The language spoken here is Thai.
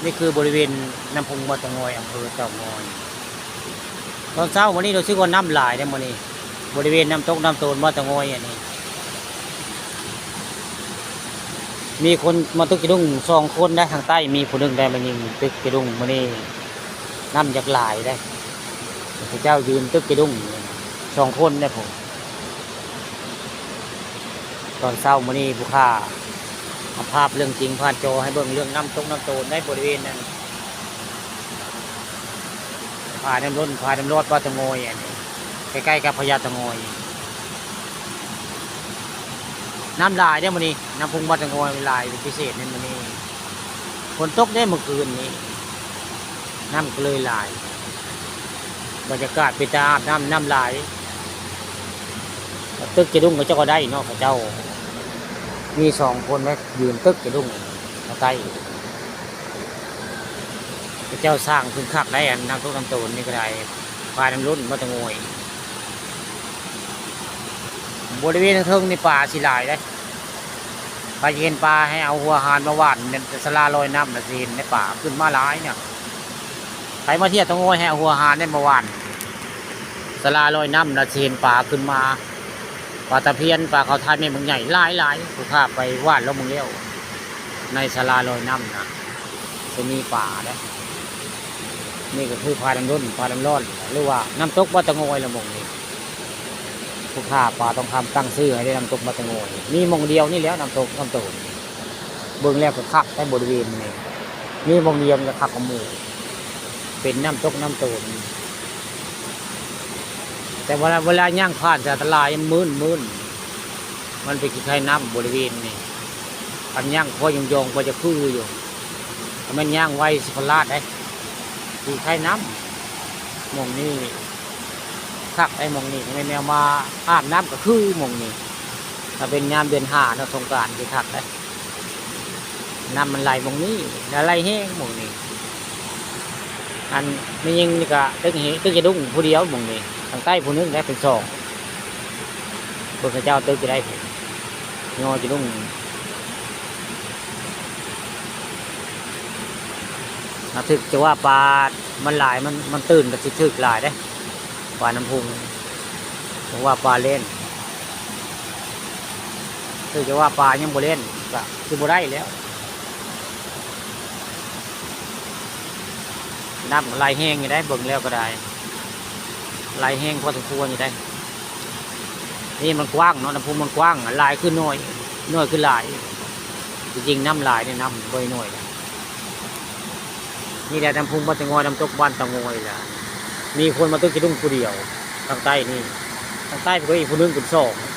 นี่คือบริเวณน้ำพุงวัดตะงอยอำเภอเต่างอยตอนเช้าวันนี้เราชื่อว่าน้ำหลายได้วันนี้บริเวณน้ำตกน้ำโตนวัดตะงอยอันนี้มีคนมาตึกกระดุง2 คนได้ทางใต้มีผู้หนึ่งได้มายิงตึกกระดุงวันนี้น้ำจากหลายได้พระเจ้ายืนตึกกระดุง2 คนได้ผมตอนเช้าวันนี้ผู้ข่าเอาภาพเรื่องจริงผ่านจอให้เบิ่งเรื่องน้ำตกน้ำโตนได้บริเวณนั้นพาน้ำล้นพาน้ำรอดวัดตะงอยอันนี้ใกล้ๆกับพญาตะงอยน้ำลายได้มื้อนี้น้ำพุงวัดตะงอยลายเป็นพิเศษในมื้อนี้ฝนตกได้เมื่อคืนนี้น้ำก็เลยลายบรรยากาศเป็นตาอาบน้ำลายตึกกระดุงกับเจ้าก็ได้เนาะพระเจ้ามี2 คนไหมยืนตึกกระดุงมาใต้พระเจ้าสร้างขึ้นคักได้อันน้ำตกน้ำโตนนี่ก็ได้พาน้ำล้นวัดตะงอยบริเวณทางเทิงในป่าสิหลายได้ไปเห็นปลาให้เอาหัวหานมาหว่านในสลาลอยน้ำนะสิเห็นในป่าขึ้นมาหลายเนี่ยไปมาเที่ยวตะงอยให้เอาหัวหานได้มาหว่านสลาลอยน้ำนะสิเห็นปลาขึ้นมาปลาตะเพียนปลาเขาทายแม่มึงใหญ่หลายผู้ข้าไปหว่านแล้วมึงเลี้ยวในสลาลอยน้ำนะจะมีป่าได้นี่ก็คือพาดำร้นพาดำร้อนหรือว่าน้ำตกวัดตะงอยละมงนี่ผู้ข้าป่าต้องทำตั้งชื่อให้ได้น้ำตกวัดตะงอยมีมงเดียวนี่แล้วน้ำตกน้ำโตนเบื้องแรกก็คักในบริเวณนี้มีมงเดียวก็คักกับหมู่เป็นน้ำตกน้ำโตนแต่เวลาย่างผ่านจะอันตรายมืนมันเป็นขี้ไข่น้ำบริเวณนี้อันย่างพอยงพอจะคืออยู่มันย่างไว้สิพลาดได้ขี้ไข่น้ำมงนี้คักไอ้มงนี้ไม่แนวมาอาบน้ำก็คือมงนี้ถ้าเป็นยามเดือน5นะสงกรานต์ที่คักได้น้ำมันไหลมงนี้แล้วไหลแห้งมงนี้อันไม่ยิงนี่ก็ตึกจะดุ้งผู้เดียวมงนี้ทางใต้ผู้นึงได้เป็น2พระเจ้าตึกจะได้งอจะดุ้งถึกจะว่าปลามันหลายมันตื่นกับสิถึกหลายได้ปลาน้ำพุงถึงว่าปลาเล่นถึกจะว่าปลายังบ่เล่นก็คือบ่ได้แล้วน้ำไหลแห้งอยู่ได้เบิ่งแล้วก็ได้ไหลแห้งพอสมควรอยู่ได้นี่มันกว้างเนาะน้ำพุมันกว้างลายขึ้นน้อยขึ้นลายจริงๆน้ำลายเนี่ยน้ำบ่อยน้อยนี่แหละน้ำพุวัดตะงอยน้ำตกบ้านตะงอยแหละมีคนมาตึกกระดุ้งผู้เดียวทางใต้นี่ทางใต้เป็นอีกผู้นึงเป็น2